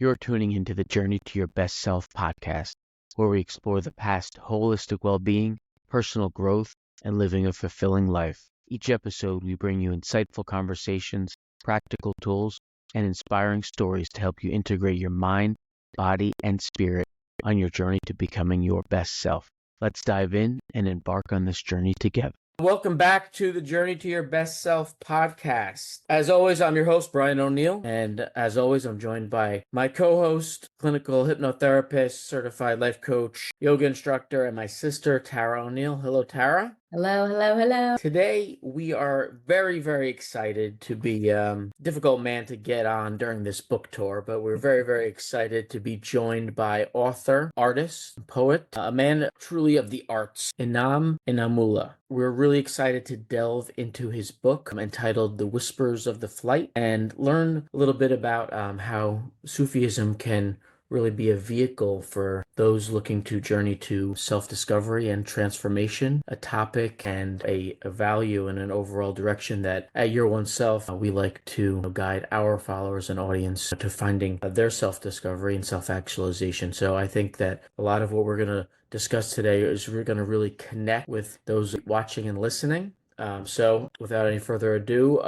You're tuning into the Journey to Your Best Self podcast, where we explore the past holistic well-being, personal growth, and living a fulfilling life. Each episode, we bring you insightful conversations, practical tools, and inspiring stories to help you integrate your mind, body, and spirit on your journey to becoming your best self. Let's dive in and embark on this journey together. Welcome back to the Journey to Your Best Self podcast. As always, I'm your host, Brian O'Neill, and as always, I'm joined by my co-host, clinical hypnotherapist, certified life coach, yoga instructor, and my sister, Tara O'Neill. Hello, Tara. Hello, hello, hello. Today, we are very, very excited to be difficult man to get on during this book tour, but we're very, very excited to be joined by author, artist, poet, a man truly of the arts, Inam Inamullah. We're really excited to delve into his book entitled The Whispers of the Flight and learn a little bit about how Sufism can really be a vehicle for those looking to journey to self-discovery and transformation, a topic and a value and an overall direction that at Your One Self, we like to guide our followers and audience to finding their self-discovery and self-actualization. So I think that a lot of what we're going to discuss today is we're going to really connect with those watching and listening. So without any further ado,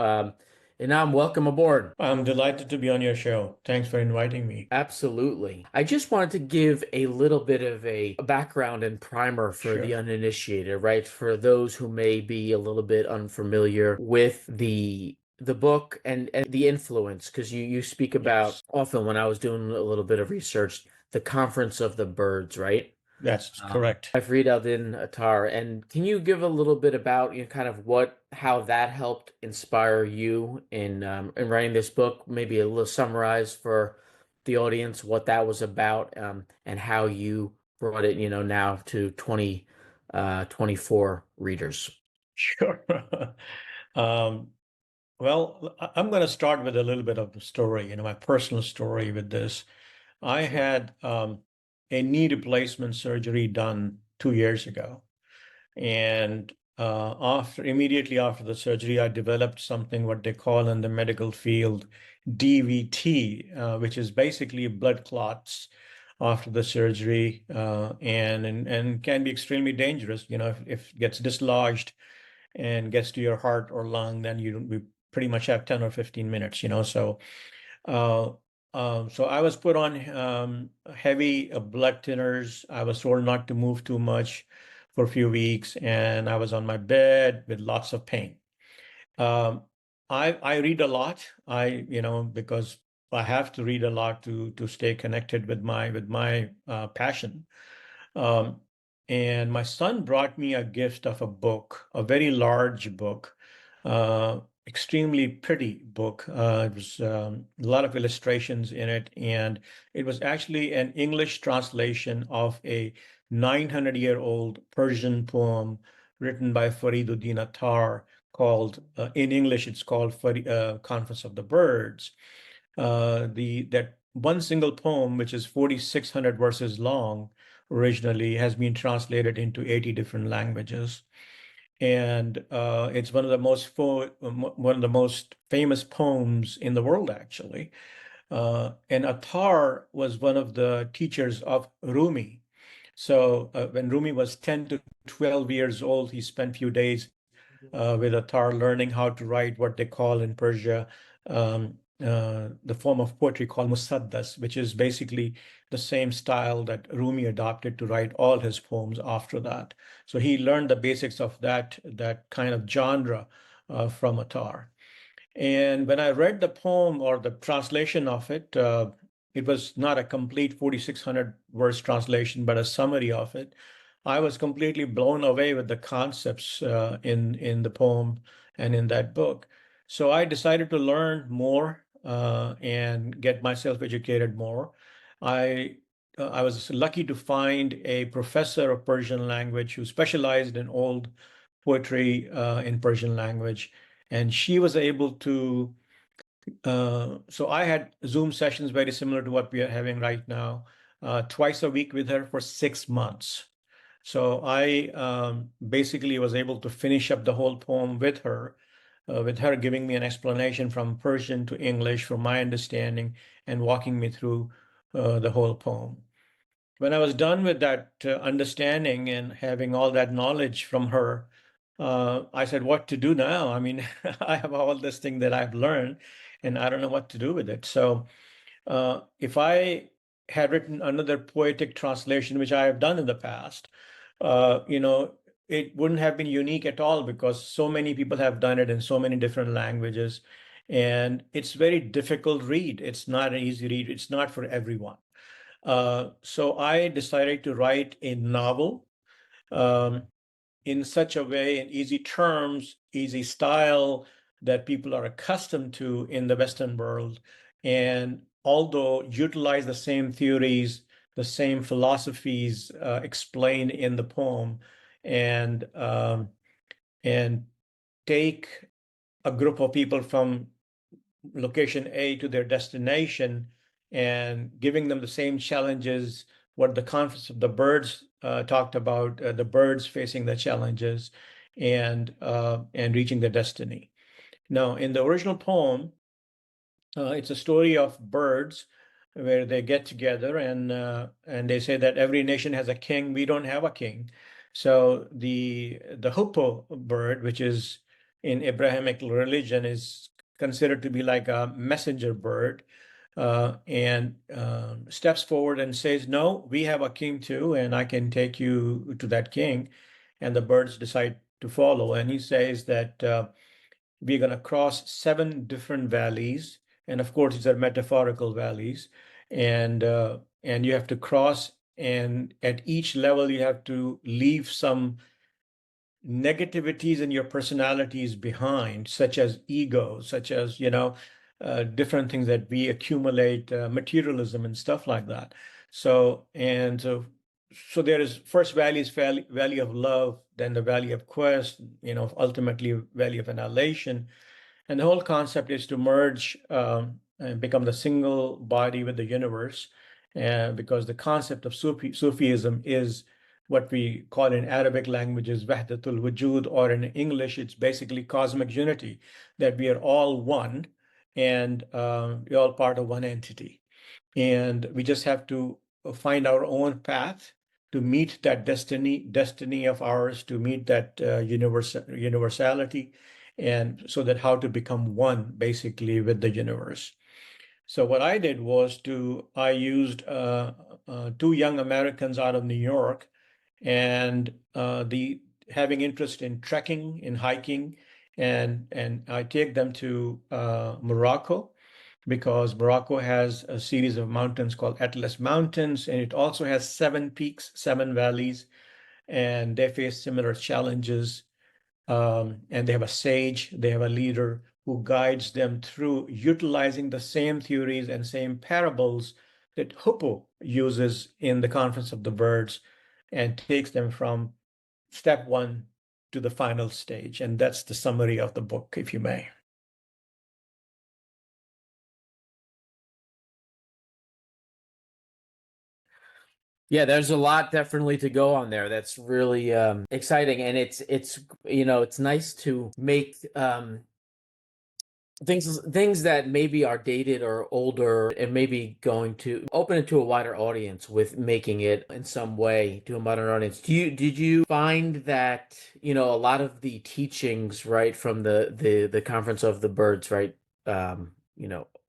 Inam, welcome aboard. I'm delighted to be on your show. Thanks for inviting me. Absolutely. I just wanted to give a little bit of a background and primer for the uninitiated, right? For those who may be a little bit unfamiliar with the book and the influence, because you speak about often when I was doing a little bit of research, the Conference of the Birds, right? That's correct. Fariduddin Attar. And can you give a little bit about kind of how that helped inspire you in writing this book? Maybe a little summarize for the audience what that was about and how you brought it, now to 2024 readers. Sure. Well, I'm going to start with a little bit of the story, my personal story with this. I had a knee replacement surgery done 2 years ago. And immediately after the surgery, I developed something what they call in the medical field DVT, which is basically blood clots after the surgery, and can be extremely dangerous. If it gets dislodged and gets to your heart or lung, then we pretty much have 10 or 15 minutes. So I was put on heavy blood thinners. I was told not to move too much for a few weeks, and I was on my bed with lots of pain. I read a lot. Because I have to read a lot to stay connected with my passion. And my son brought me a gift of a book, a very large book. Extremely pretty book. It was a lot of illustrations in it, and it was actually an English translation of a 900-year-old Persian poem written by Fariduddin Attar called, in English, it's called Conference of the Birds. That one single poem, which is 4,600 verses long, originally has been translated into 80 different languages. And it's one of the most famous poems in the world, actually. And Attar was one of the teachers of Rumi. So when Rumi was 10 to 12 years old, he spent a few days with Attar learning how to write what they call in Persia the form of poetry called musaddas, which is basically the same style that Rumi adopted to write all his poems after that. So he learned the basics of that kind of genre from Attar. And when I read the poem or the translation of it, it was not a complete 4,600 verse translation, but a summary of it. I was completely blown away with the concepts in the poem and in that book. So I decided to learn more and get myself educated more. I was lucky to find a professor of Persian language who specialized in old poetry in Persian language, and she was able to. So I had Zoom sessions very similar to what we are having right now, twice a week with her for 6 months. So I basically was able to finish up the whole poem with her giving me an explanation from Persian to English from my understanding and walking me through the whole poem. When I was done with that understanding and having all that knowledge from her, I said, what to do now? I mean, I have all this thing that I've learned, and I don't know what to do with it. So if I had written another poetic translation, which I have done in the past, you know, it wouldn't have been unique at all because so many people have done it in so many different languages. And it's very difficult read. It's not an easy read. It's not for everyone. So I decided to write a novel um, in such a way, in easy terms, easy style that people are accustomed to in the Western world. And although utilize the same theories, the same philosophies explained in the poem, and and take a group of people from location A to their destination and giving them the same challenges, what the conference of the birds talked about, the birds facing the challenges and reaching their destiny. Now, in the original poem, it's a story of birds where they get together and they say that every nation has a king. We don't have a king. So the hoopoe bird, which is in Abrahamic religion, is considered to be like a messenger bird, and steps forward and says, "No, we have a king too, and I can take you to that king." And the birds decide to follow. And he says that we're going to cross 7 different valleys, and of course these are metaphorical valleys, and you have to cross, and at each level you have to leave some negativities in your personalities behind, such as ego, such as different things that we accumulate, materialism and stuff like that. So there is first valley is valley of love, then the valley of quest, ultimately valley of annihilation. And the whole concept is to merge and become the single body with the universe. Because the concept of Sufism is what we call in Arabic languages Wahdatul Wujud, or in English, it's basically cosmic unity, that we are all one and we're all part of one entity. And we just have to find our own path to meet that destiny of ours, to meet that universality, and so that how to become one basically with the universe. So what I did was I used 2 young Americans out of New York, and the having interest in trekking, in hiking, and I take them to Morocco, because Morocco has a series of mountains called Atlas Mountains, and it also has 7 peaks, 7 valleys, and they face similar challenges. And they have a sage, they have a leader who guides them through utilizing the same theories and same parables that Hoopo uses in the Conference of the Birds, and takes them from step one to the final stage. And that's the summary of the book, if you may. Yeah, there's a lot definitely to go on there. That's really exciting, and it's nice to make things that maybe are dated or older, and maybe going to open it to a wider audience with making it in some way to a modern audience. Did you find that, a lot of the teachings, right, from the Conference of the Birds, right,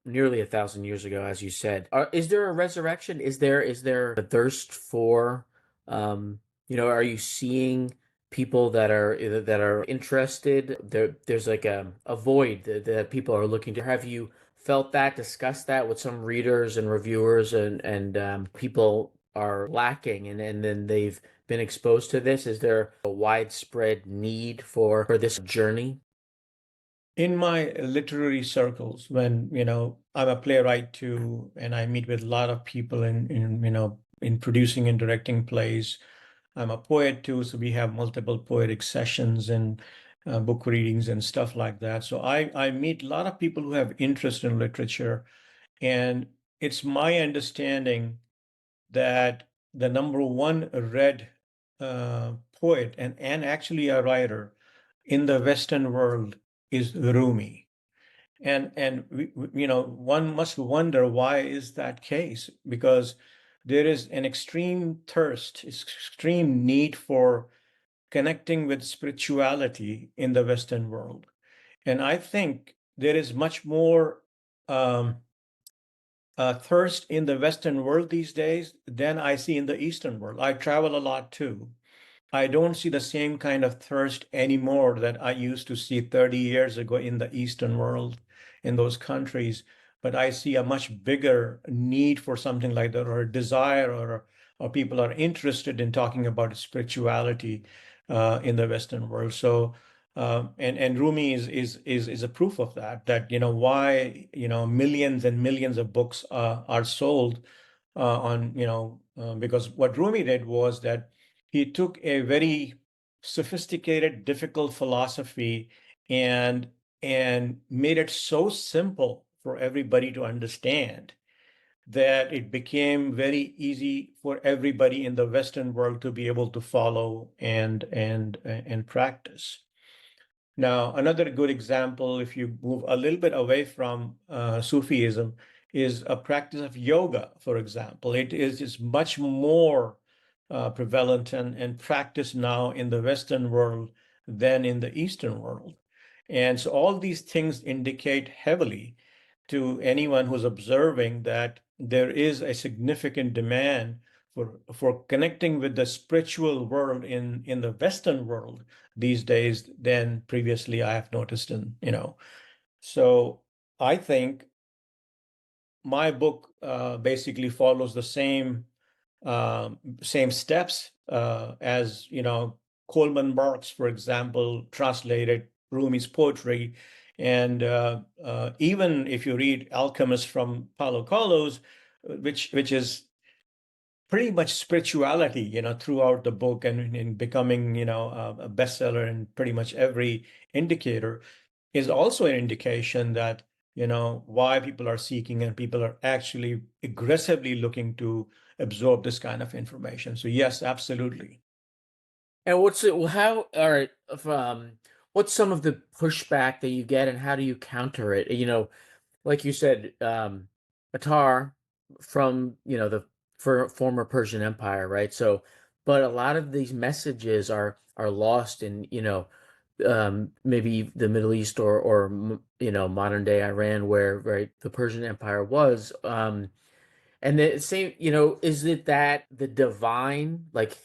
nearly 1,000 years ago, as you said, is there a resurrection? Is there a thirst for, are you seeing people that are interested? There's like a void that people are looking to. Have you felt that, discussed that with some readers and reviewers, and people are lacking, and then they've been exposed to this? Is there a widespread need for this journey? In my literary circles, when I'm a playwright too, and I meet with a lot of people in producing and directing plays. I'm a poet too, so we have multiple poetic sessions and book readings and stuff like that. So I meet a lot of people who have interest in literature, and it's my understanding that the number one read poet and actually a writer in the Western world is Rumi. And one must wonder, why is that case? Because there is an extreme thirst, extreme need for connecting with spirituality in the Western world. And I think there is much more um, thirst in the Western world these days than I see in the Eastern world. I travel a lot too. I don't see the same kind of thirst anymore that I used to see 30 years ago in the Eastern world, in those countries. But I see a much bigger need for something like that, or a desire, or people are interested in talking about spirituality in the Western world. So, and Rumi is a proof of that. That why millions and millions of books are sold on because what Rumi did was that he took a very sophisticated, difficult philosophy and made it so simple for everybody to understand that it became very easy for everybody in the Western world to be able to follow and practice. Now, another good example, if you move a little bit away from Sufism, is a practice of yoga, for example. It is just much more prevalent and practiced now in the Western world than in the Eastern world. And so all these things indicate heavily to anyone who's observing that there is a significant demand for connecting with the spiritual world in the Western world these days than previously I have noticed. So I think my book basically follows the same steps as Coleman Barks, for example, translated Rumi's poetry. And even if you read Alchemist from Paulo Coelho's, which is pretty much spirituality, throughout the book, and in becoming, a bestseller in pretty much every indicator, is also an indication that, why people are seeking and people are actually aggressively looking to absorb this kind of information. So yes, absolutely. And what's it? How? All right. What's some of the pushback that you get, and how do you counter it? Like you said, Attar from the former Persian Empire, right? So, but a lot of these messages are lost in maybe the Middle East or modern day Iran, where right the Persian Empire was. And the same, is it that the divine, like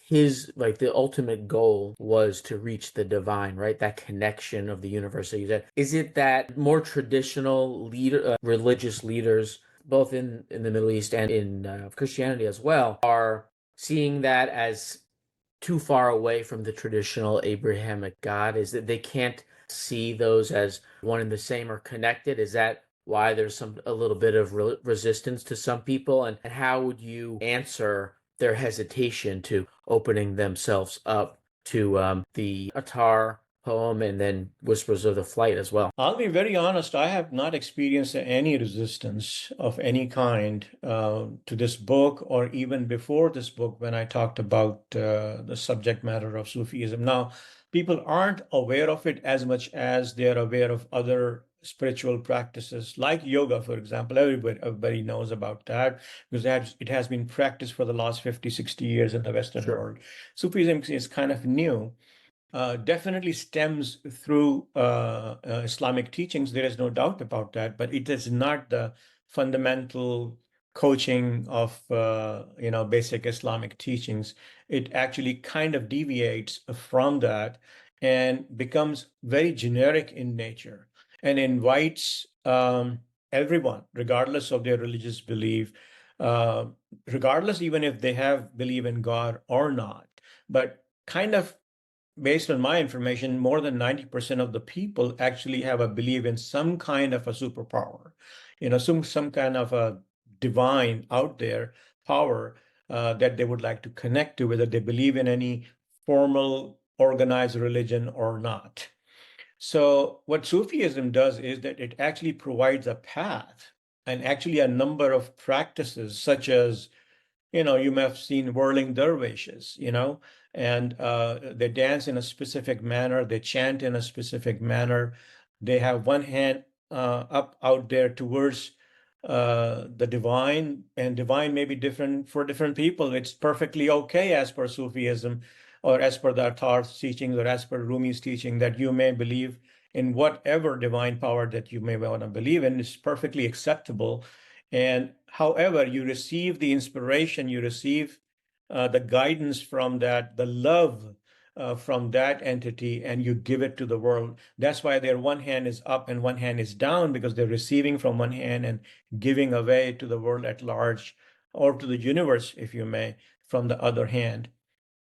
like the ultimate goal was to reach the divine, right? That connection of the universe that you said. Is it that more traditional religious leaders, both in the Middle East and in Christianity as well, are seeing that as too far away from the traditional Abrahamic God? Is that they can't see those as one and the same or connected? Is that why there's a little bit of resistance to some people? And how would you answer their hesitation to opening themselves up to the Attar poem and then Whispers of the Flight as well? I'll be very honest, I have not experienced any resistance of any kind to this book, or even before this book when I talked about the subject matter of Sufism. Now, people aren't aware of it as much as they're aware of other spiritual practices like yoga, for example. Everybody knows about that because it has been practiced for the last 50, 60 years in the Western Sure. world. Sufism is kind of new. Definitely stems through Islamic teachings. There is no doubt about that, but it is not the fundamental coaching of basic Islamic teachings. It actually kind of deviates from that and becomes very generic in nature and invites everyone, regardless of their religious belief, uh, regardless even if they have believe in God or not, but kind of based on my information, more than 90% of the people actually have a belief in some kind of a superpower, some kind of a divine out there power that they would like to connect to, whether they believe in any formal organized religion or not. So what Sufism does is that it actually provides a path and actually a number of practices, such as you may have seen whirling dervishes, and they dance in a specific manner, they chant in a specific manner. They have one hand up out there towards the divine, and divine may be different for different people. It's perfectly okay as per Sufism or as per the Attar's teachings or as per Rumi's teaching that you may believe in whatever divine power that you may want to believe in. Is perfectly acceptable. And however, you receive the inspiration, you receive the guidance from that, the love from that entity, and you give it to the world. That's why their one hand is up and one hand is down, because they're receiving from one hand and giving away to the world at large, or to the universe, if you may, from the other hand.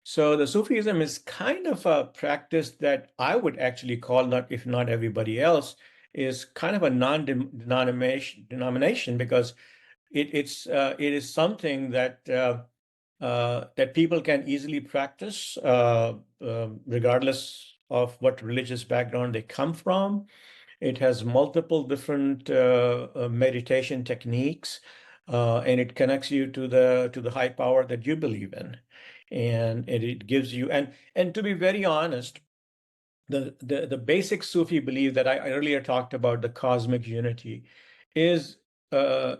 So the Sufism is kind of a practice that I would actually call, not if not everybody else, is kind of a non-denomination, because it is something that people can easily practice, regardless of what religious background they come from. It has multiple different meditation techniques, and it connects you to the high power that you believe in, and it gives you, and to be very honest, the basic Sufi belief that I earlier talked about, the cosmic unity, is uh,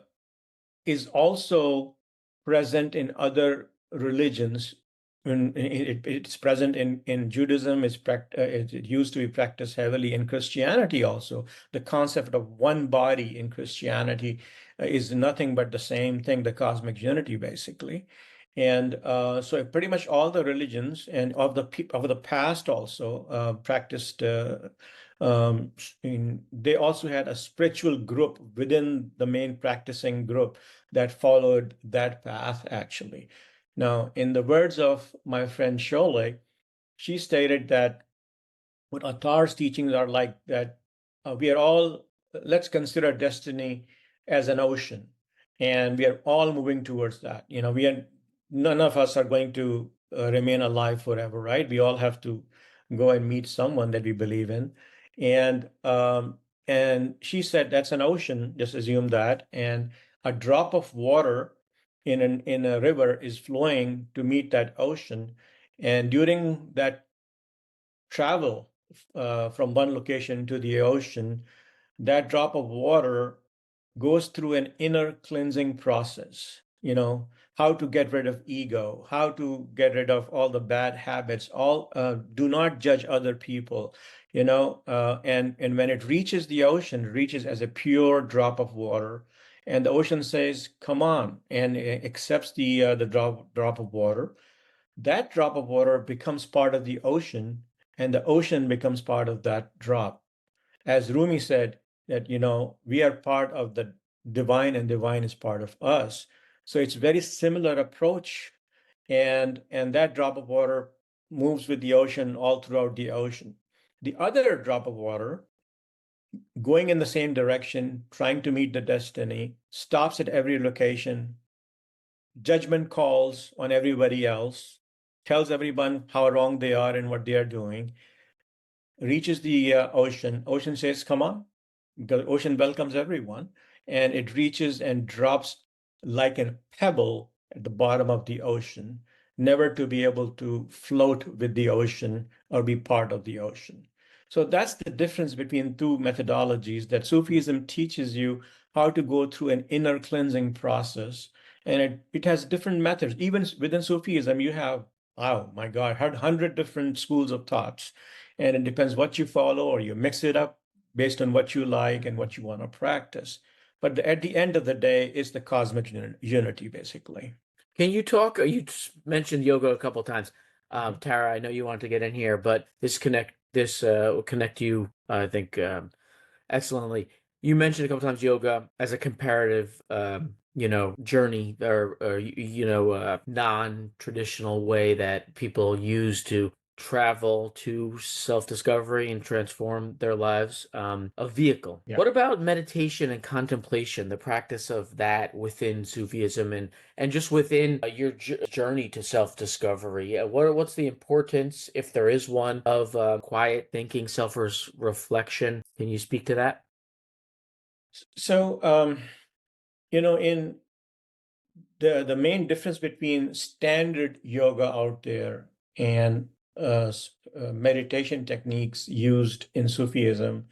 is also present in other religions. It's present in Judaism. It used to be practiced heavily in Christianity also. The concept of one body in Christianity is nothing but the same thing, the cosmic unity, basically. And so pretty much all the religions and of the past also practiced they also had a spiritual group within the main practicing group that followed that path, actually. Now, in the words of my friend Sholay, she stated that what Attar's teachings are like, that we are all, let's consider destiny as an ocean, and we are all moving towards that. None of us are going to remain alive forever, right? We all have to go and meet someone that we believe in. And she said that's an ocean, just assume that, and a drop of water in a river is flowing to meet that ocean. And during that travel from one location to the ocean, that drop of water goes through an inner cleansing process. How to get rid of ego, how to get rid of all the bad habits, all do not judge other people, and when it reaches the ocean, it reaches as a pure drop of water. And the ocean says, come on, and it accepts the drop of water. That drop of water becomes part of the ocean, and the ocean becomes part of that drop. As Rumi said, that we are part of the divine, and divine is part of us. So it's very similar approach, and that drop of water moves with the ocean all throughout the ocean. The other drop of water, going in the same direction, trying to meet the destiny, stops at every location, judgment calls on everybody else, tells everyone how wrong they are and what they are doing, reaches the ocean. Ocean says, come on. The ocean welcomes everyone, and it reaches and drops like a pebble at the bottom of the ocean, never to be able to float with the ocean or be part of the ocean. So that's the difference between two methodologies, that Sufism teaches you how to go through an inner cleansing process, and it has different methods. Even within Sufism, you have, oh my God, 100 different schools of thoughts, and it depends what you follow, or you mix it up based on what you like and what you want to practice. But at the end of the day, it's the cosmic unity, basically. Can you talk? You mentioned yoga a couple times. Tara, I know you want to get in here, but this will connect you, I think, excellently. You mentioned a couple times yoga as a comparative, journey, or non-traditional way that people use to travel to self-discovery and transform their lives. A vehicle. Yeah. What about meditation and contemplation, the practice of that within Sufism and just within your journey to self-discovery? What's the importance, if there is one, of quiet thinking, self-reflection? Can you speak to that? So, in the main difference between standard yoga out there and meditation techniques used in Sufism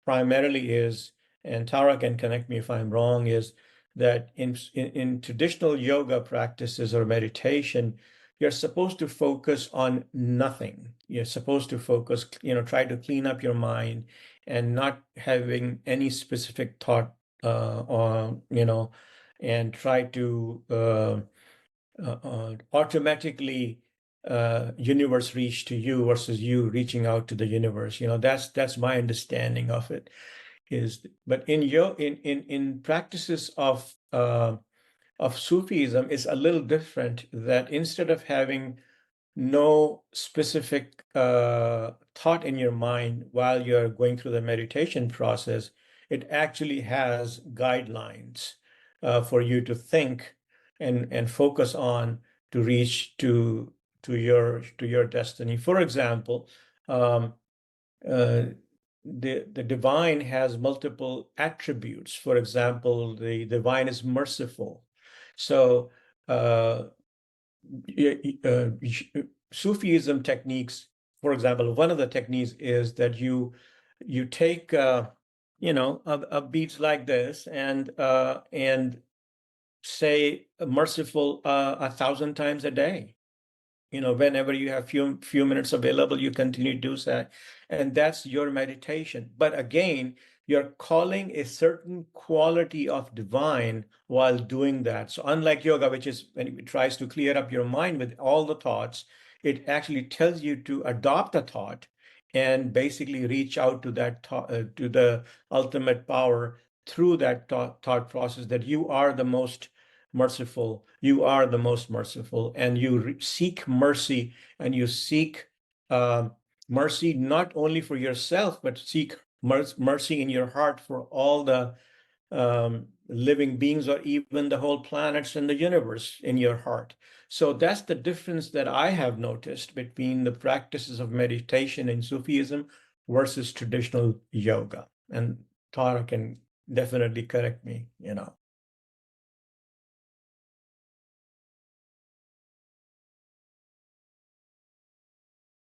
primarily is, and Tara can correct me if I'm wrong, is that in traditional yoga practices or meditation, you're supposed to focus on nothing. You're supposed to focus, try to clean up your mind and not having any specific thought, or, and try to automatically universe reach to you versus you reaching out to the universe. That's my understanding of it. But in practices of Sufism, it's a little different. That instead of having no specific thought in your mind while you're going through the meditation process, it actually has guidelines for you to think and focus on to reach to your destiny. For example, um, uh, the divine has multiple attributes. For example, the divine is merciful. So uh, Sufism techniques, for example, one of the techniques is that you take a beats like this and say merciful 1,000 times a day. Whenever you have few minutes available, you continue to do that, and that's your meditation. But again, you're calling a certain quality of divine while doing that. So unlike yoga, which is when it tries to clear up your mind with all the thoughts, it actually tells you to adopt a thought and basically reach out to that thought, to the ultimate power through that thought process, that you are the most merciful, you are the most merciful, and you seek mercy, and you seek mercy not only for yourself, but seek mercy in your heart for all the living beings, or even the whole planets and the universe in your heart. So that's the difference that I have noticed between the practices of meditation in Sufism versus traditional yoga. And Tara can definitely correct me.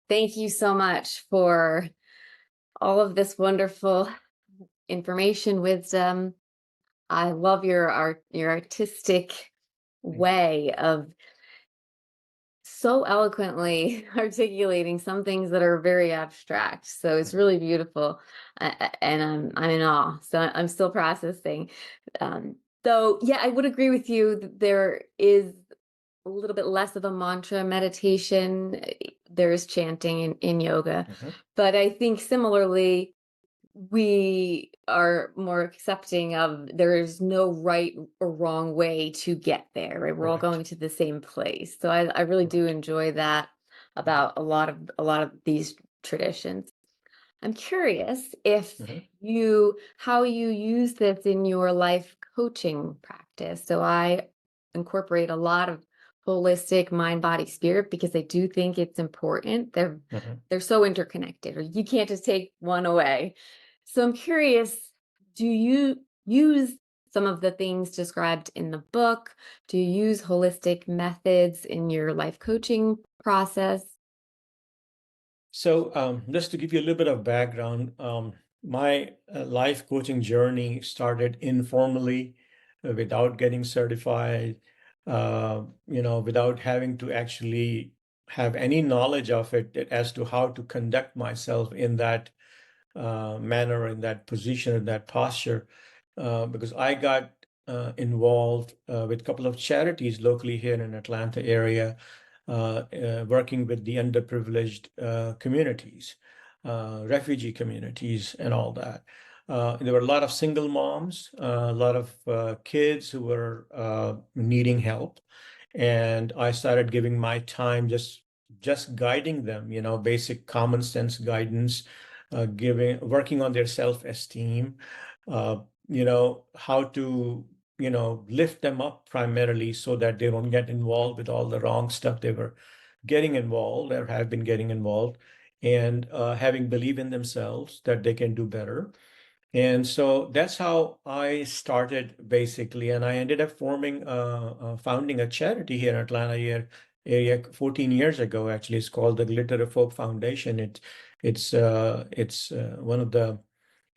Thank you so much for all of this wonderful information, wisdom. I love your artistic way of so eloquently articulating some things that are very abstract. So it's really beautiful, and I'm in awe. So I'm still processing. Though, yeah, I would agree with you that there is a little bit less of a mantra meditation. There is chanting in yoga, but I think similarly, we are more accepting of there is no right or wrong way to get there, right? We're all Correct. going to the same place. So I really do enjoy that about a lot of these traditions. I'm curious if how you use this in your life coaching practice. So I incorporate a lot of holistic mind, body, spirit, because I do think it's important. They're so interconnected, or you can't just take one away. So I'm curious, do you use some of the things described in the book? Do you use holistic methods in your life coaching process? So just to give you a little bit of background, my life coaching journey started informally, without getting certified, without having to actually have any knowledge of it as to how to conduct myself in that manner, in that position, in that posture, because I got involved with a couple of charities locally here in Atlanta area, working with the underprivileged communities, refugee communities, and all that. There were a lot of single moms, a lot of kids who were needing help, and I started giving my time just guiding them, basic common sense guidance, working on their self-esteem, how to lift them up primarily so that they don't get involved with all the wrong stuff they were getting involved or have been getting involved, and having belief in themselves that they can do better. And so that's how I started basically, and I ended up founding a charity here in Atlanta area 14 years ago. Actually, it's called the Glitter of Hope Foundation. It's one of the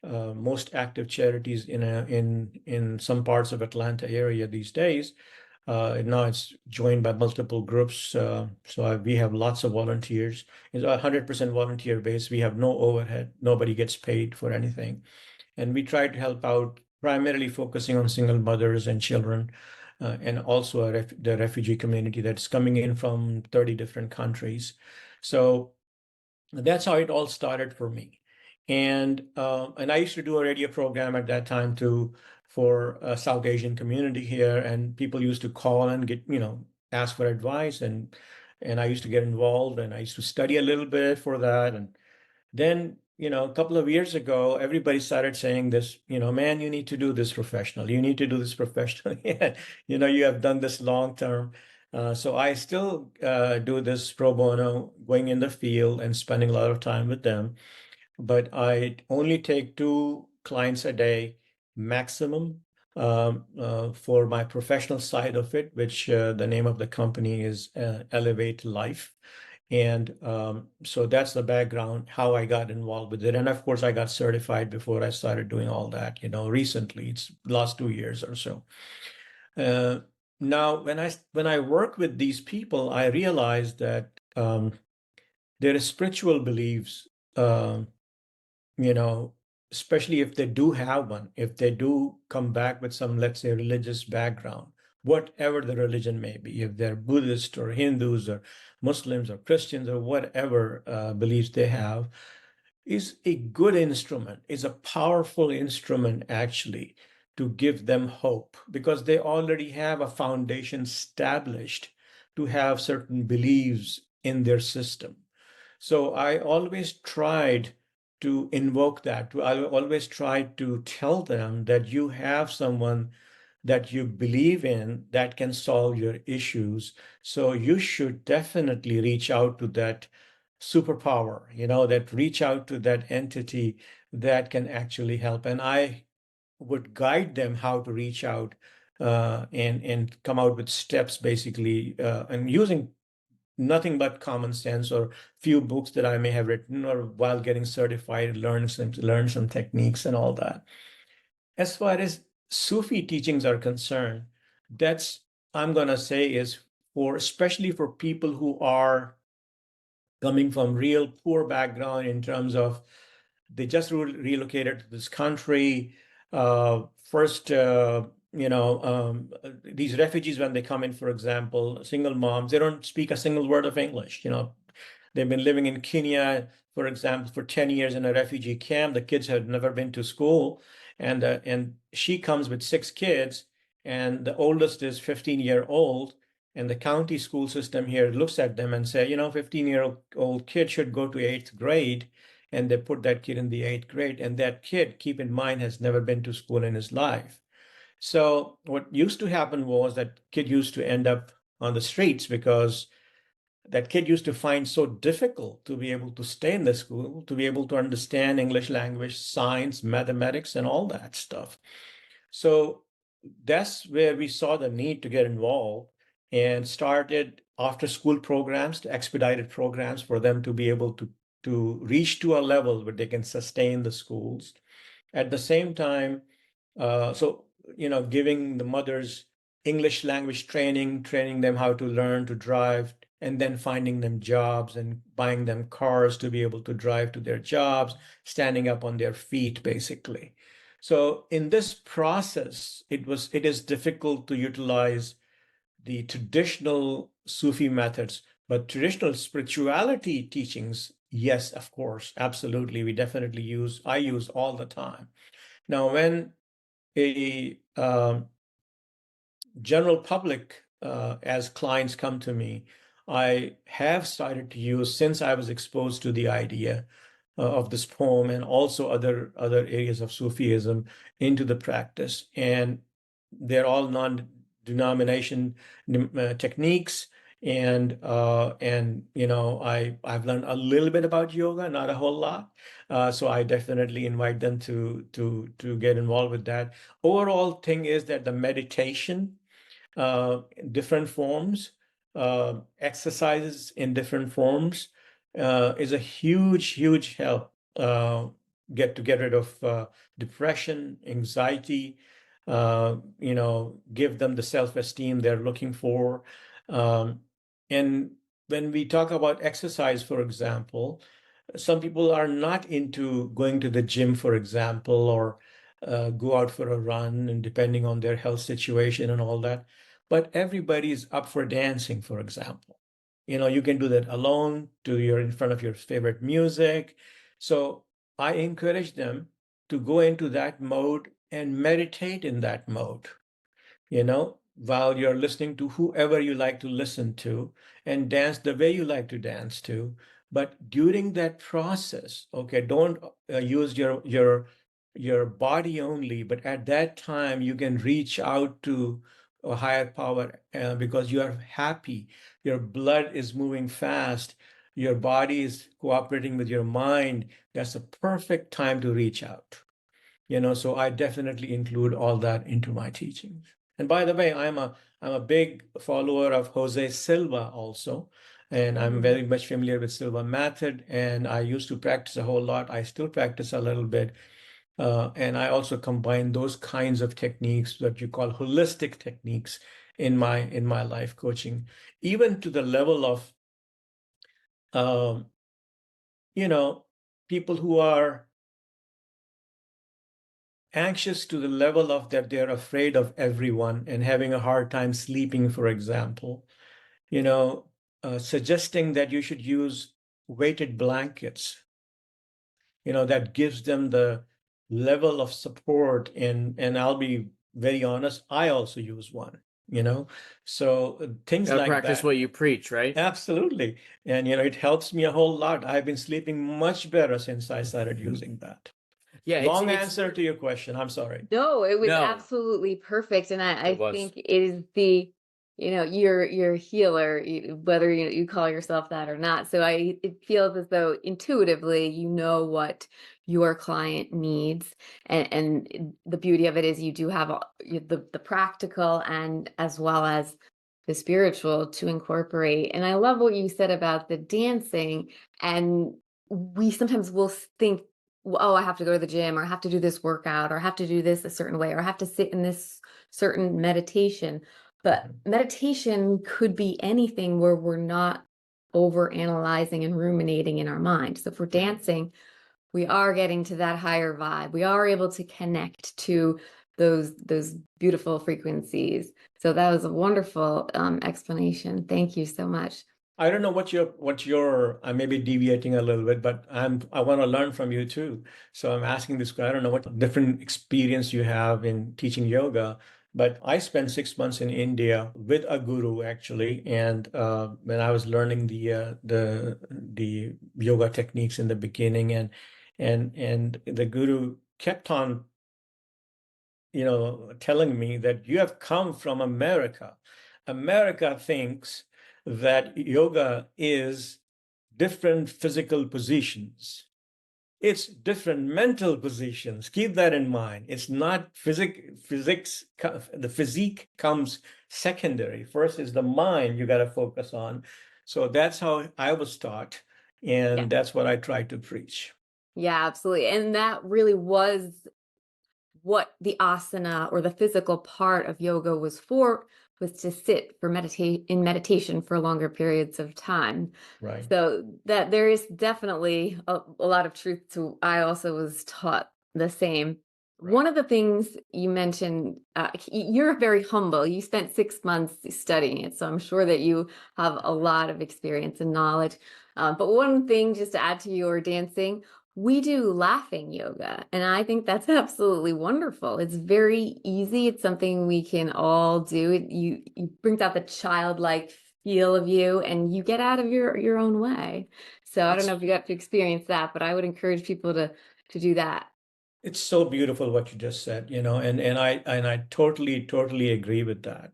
most active charities in some parts of Atlanta area these days. Now it's joined by multiple groups. So we have lots of volunteers. It's 100% volunteer based. We have no overhead. Nobody gets paid for anything. And we try to help out, primarily focusing on single mothers and children, and also the refugee community that's coming in from 30 different countries. So that's how it all started for me. And I used to do a radio program at that time too for a South Asian community here, and people used to call and get, ask for advice, and I used to get involved, and I used to study a little bit for that. And then, a couple of years ago, everybody started saying this, man, you need to do this professional. You need to do this professionally. You have done this long term. So I still do this pro bono, going in the field and spending a lot of time with them. But I only take 2 clients a day maximum for my professional side of it, which the name of the company is Elevate Life. And so that's the background, how I got involved with it. And of course, I got certified before I started doing all that, recently. It's last 2 years or so. Now, when I work with these people, I realize that their spiritual beliefs, especially if they do have one, if they do come back with some, let's say, religious background, whatever the religion may be, if they're Buddhist or Hindus or Muslims or Christians or whatever beliefs they have, is a good instrument, is a powerful instrument actually to give them hope, because they already have a foundation established to have certain beliefs in their system. So I always tried to invoke that. I always tried to tell them that you have someone that you believe in that can solve your issues. So you should definitely reach out to that superpower, that reach out to that entity that can actually help. And I would guide them how to reach out and come out with steps, basically, and using nothing but common sense or few books that I may have written, or while getting certified, learn some techniques and all that. As far as Sufi teachings are concerned, that's, I'm gonna say, is especially for people who are coming from real poor background in terms of they just relocated to this country. First, these refugees, when they come in, for example, single moms, they don't speak a single word of English. They've been living in Kenya, for example, for 10 years in a refugee camp. The kids have never been to school. And she comes with 6 kids, and the oldest is 15-year-old. And the county school system here looks at them and say, 15-year-old kid should go to 8th grade. And they put that kid in the 8th grade. And that kid, keep in mind, has never been to school in his life. So what used to happen was that kid used to end up on the streets, because that kid used to find so difficult to be able to stay in the school, to be able to understand English language, science, mathematics, and all that stuff. So that's where we saw the need to get involved and started after school programs, to expedited programs for them to be able to reach to a level where they can sustain the schools. At the same time, giving the mothers English language training them how to learn to drive, and then finding them jobs and buying them cars to be able to drive to their jobs, standing up on their feet, basically. So in this process, it is difficult to utilize the traditional Sufi methods, but traditional spirituality teachings, yes, of course, absolutely. I use all the time. Now, when a general public, as clients come to me, I have started to use, since I was exposed to the idea of this poem and also other areas of Sufism, into the practice. And they're all non-denomination techniques. And I've learned a little bit about yoga, not a whole lot. So I definitely invite them to get involved with that. Overall thing is that the meditation, different forms, exercises in different forms, is a huge help get rid of depression, anxiety, give them the self-esteem they're looking for. And when we talk about exercise, for example, some people are not into going to the gym, for example, or go out for a run, and depending on their health situation and all that. But everybody's up for dancing, for example. You can do that alone, you're in front of your favorite music. So I encourage them to go into that mode and meditate in that mode, while you're listening to whoever you like to listen to, and dance the way you like to dance to. But during that process, okay, don't use your body only, but at that time you can reach out to a higher power, because you are happy, your blood is moving fast, your body is cooperating with your mind. That's a perfect time to reach out. So I definitely include all that into my teachings. And by the way, I'm a big follower of Jose Silva also, and I'm very much familiar with Silva method, and I used to practice a whole lot. I still practice a little bit. And I also combine those kinds of techniques that you call holistic techniques in my life coaching, even to the level of um, people who are anxious to the level of that they're afraid of everyone and having a hard time sleeping, for example, suggesting that you should use weighted blankets, that gives them the level of support. And I'll be very honest, I also use one, so things Gotta like practice that. what you preach, right? Absolutely. And it helps me a whole lot. I've been sleeping much better since I started using that. Yeah, Long it's answer to your question. I'm sorry. No, it was no, absolutely perfect, and I it was. think it is you're a healer, whether you call yourself that or not. So it feels as though intuitively you know what your client needs, and the beauty of it is you do have the practical and as well as the spiritual to incorporate. And I love what you said about the dancing, and we sometimes will think, oh, I have to go to the gym, or I have to do this workout, or I have to do this a certain way, or I have to sit in this certain meditation. But meditation could be anything where we're not over analyzing and ruminating in our mind. So if we're dancing, we are getting to that higher vibe. We are able to connect to those beautiful frequencies. So that was a wonderful explanation. Thank you so much. I don't know what your I may be deviating a little bit, but I want to learn from you too. So I'm asking this question. I don't know what different experience you have in teaching yoga, but I spent 6 months in India with a guru actually, and when I was learning the yoga techniques in the beginning, and the guru kept on telling me that you have come from America. America thinks that yoga is different physical positions. It's different mental positions. Keep that in mind. It's not physics. The physique comes secondary. First is the mind you got to focus on. So that's how I was taught, Yeah. and that's what I try to preach. Yeah, absolutely. And that really was what the asana or the physical part of yoga was to sit for meditation for longer periods of time. Right. So that there is definitely a lot of truth to, I also was taught the same. Right. One of the things you mentioned, you're very humble. You spent 6 months studying it, so I'm sure that you have a lot of experience and knowledge. But one thing, just to add to your dancing, we do laughing yoga, and I think that's absolutely wonderful. It's very easy. It's something we can all do. You brings out the childlike feel of you, and you get out of your own way. So I don't know if you got to experience that, but I would encourage people to do that. It's so beautiful what you just said, and I totally agree with that.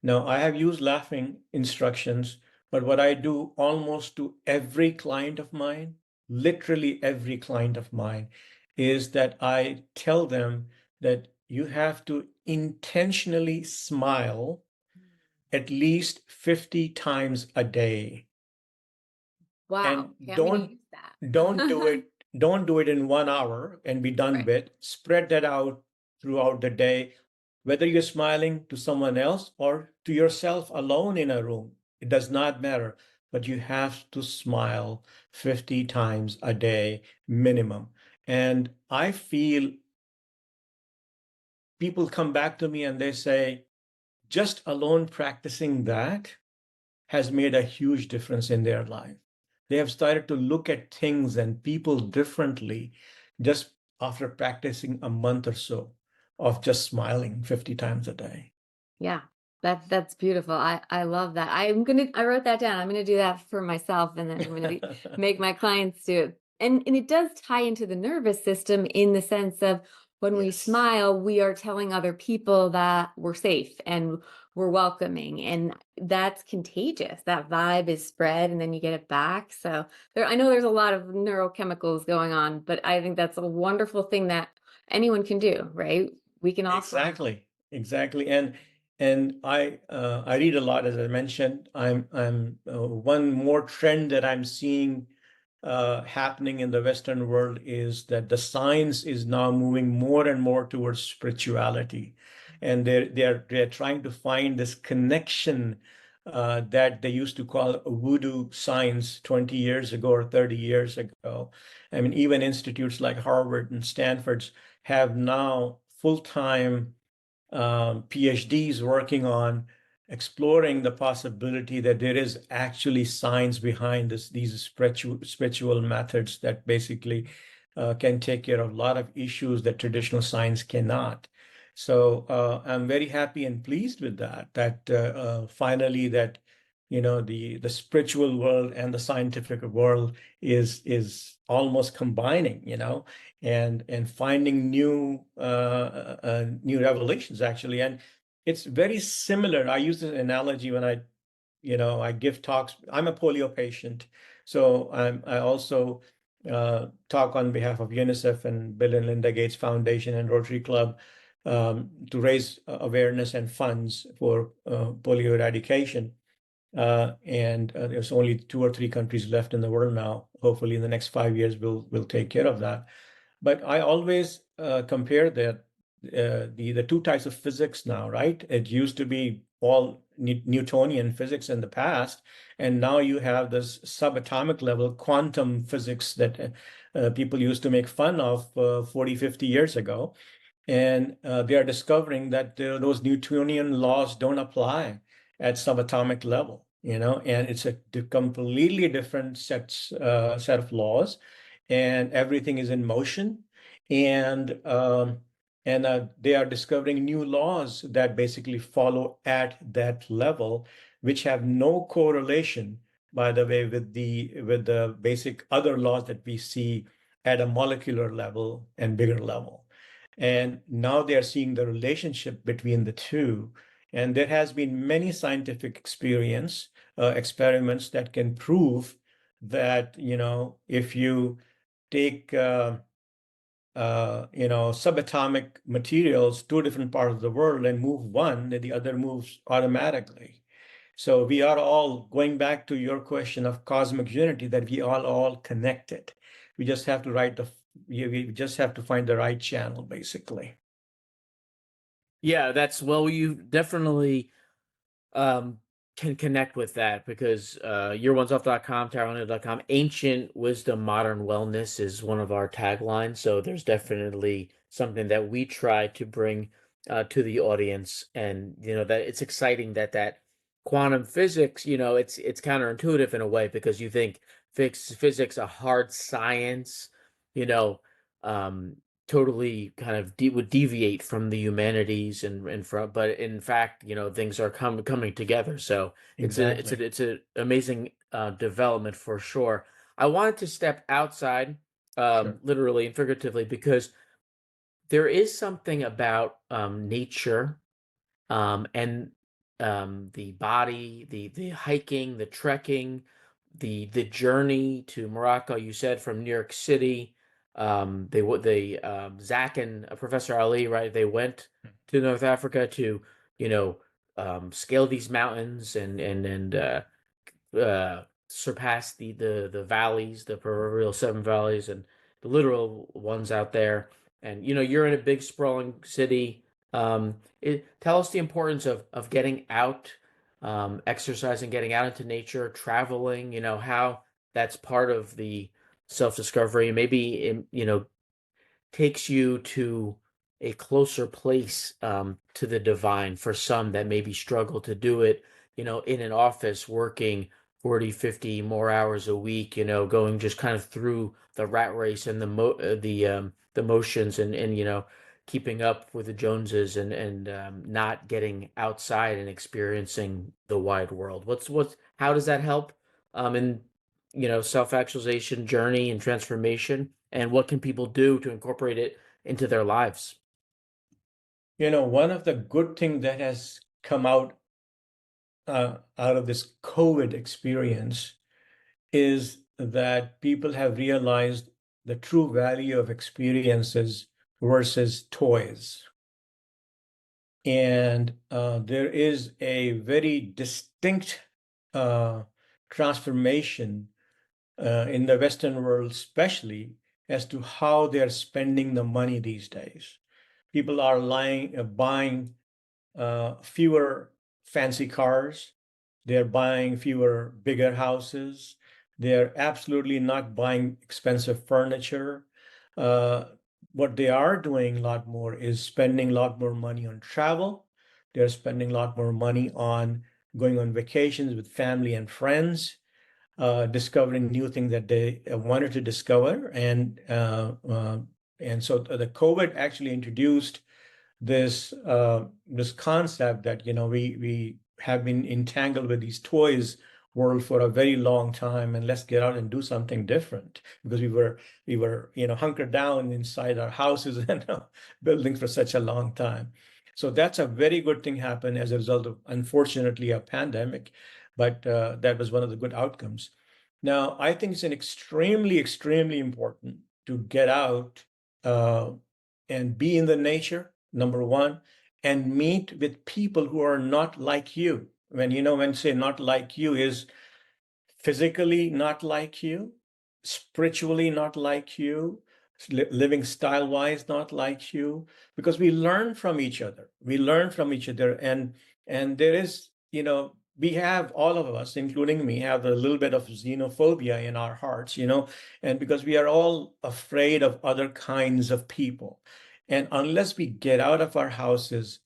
Now, I have used laughing instructions, but what I do almost to every client of mine, literally every client of mine, is that I tell them that you have to intentionally smile at least 50 times a day. Wow. And Okay, I'm gonna use that. don't do it don't do it in 1 hour and be done Right. with. Spread that out throughout the day, whether you're smiling to someone else or to yourself alone in a room. It does not matter, but you have to smile 50 times a day minimum. And I feel people come back to me and they say, just alone practicing that has made a huge difference in their life. They have started to look at things and people differently just after practicing a month or so of just smiling 50 times a day. Yeah, that's beautiful. I love that. I wrote that down. I'm gonna do that for myself, and then I'm gonna make my clients do it. And it does tie into the nervous system in the sense of when we Yes, smile, we are telling other people that we're safe and we're welcoming, and that's contagious. That vibe is spread, and then you get it back. So I know there's a lot of neurochemicals going on, but I think that's a wonderful thing that anyone can do, right? We can all smile. exactly. And I read a lot, as I mentioned. I'm one more trend that I'm seeing happening in the Western world is that the science is now moving more and more towards spirituality, and they're trying to find this connection that they used to call voodoo science 20 years ago or 30 years ago. I mean, even institutes like Harvard and Stanford's have now full-time PhDs working on exploring the possibility that there is actually science behind these spiritual methods that basically can take care of a lot of issues that traditional science cannot. So I'm very happy and pleased with that. Finally that the spiritual world and the scientific world is almost combining. And finding new revelations actually. And it's very similar. I use this analogy when I give talks. I'm a polio patient, so I also talk on behalf of UNICEF and Bill and Linda Gates Foundation and Rotary Club to raise awareness and funds for polio eradication. And there's only 2 or 3 countries left in the world now. Hopefully, in the next 5 years, we'll take care of that. But I always compare that the two types of physics now, right? It used to be all Newtonian physics in the past, and now you have this subatomic level quantum physics that people used to make fun of 40, 50 years ago. And they are discovering that those Newtonian laws don't apply at subatomic level, and it's a completely different set of laws, and everything is in motion. And they are discovering new laws that basically follow at that level, which have no correlation, by the way, with the basic other laws that we see at a molecular level and bigger level. And now they are seeing the relationship between the two. And there has been many scientific experiments that can prove that, if you take, subatomic materials, 2 different parts of the world, and move one, then the other moves automatically. So we are all going back to your question of cosmic unity, that we are all connected. We just have to we just have to find the right channel, basically. Yeah, you definitely can connect with that because youroneself.com, taraoneal.com, ancient wisdom, modern wellness is one of our taglines. So there's definitely something that we try to bring to the audience, and that it's exciting that quantum physics, it's counterintuitive in a way because you think physics a hard science, you know, um, totally kind of would deviate from the humanities and from, but in fact, things are coming together. So Exactly. it's an amazing development for sure. I wanted to step outside, Sure. literally and figuratively, because there is something about nature, and the body, the hiking, the trekking, the journey to Morocco. You said from New York City. Zach and Professor Ali, right? They went to North Africa to, you know, scale these mountains and surpass the valleys, the proverbial 7 valleys, and the literal ones out there. And you're in a big sprawling city. Tell us the importance of getting out, exercising, getting out into nature, traveling. How that's part of the self-discovery. Maybe takes you to a closer place to the divine for some that maybe struggle to do it, in an office working 40, 50 more hours a week, going just kind of through the rat race and the motions and keeping up with the Joneses and not getting outside and experiencing the wide world. How does that help in self-actualization journey and transformation, and what can people do to incorporate it into their lives? One of the good things that has come out of this COVID experience is that people have realized the true value of experiences versus toys. And there is a very distinct transformation in the Western world, especially as to how they're spending the money these days. People are buying fewer fancy cars. They're buying fewer bigger houses. They're absolutely not buying expensive furniture. Uh, what they are doing a lot more is spending a lot more money on travel. They're spending a lot more money on going on vacations with family and friends, discovering new things that they wanted to discover. And so the COVID actually introduced this concept that we have been entangled with these toys world for a very long time, and let's get out and do something different, because we were hunkered down inside our houses and buildings for such a long time. So that's a very good thing happened as a result of, unfortunately, a pandemic, but that was one of the good outcomes. Now, I think it's an extremely important to get out and be in the nature, number one, and meet with people who are not like you. When say not like you is physically not like you, spiritually not like you, living style wise not like you, because we learn from each other. We learn from each other, and there is, we have, all of us, including me, have a little bit of xenophobia in our hearts, and because we are all afraid of other kinds of people. And unless we get out of our houses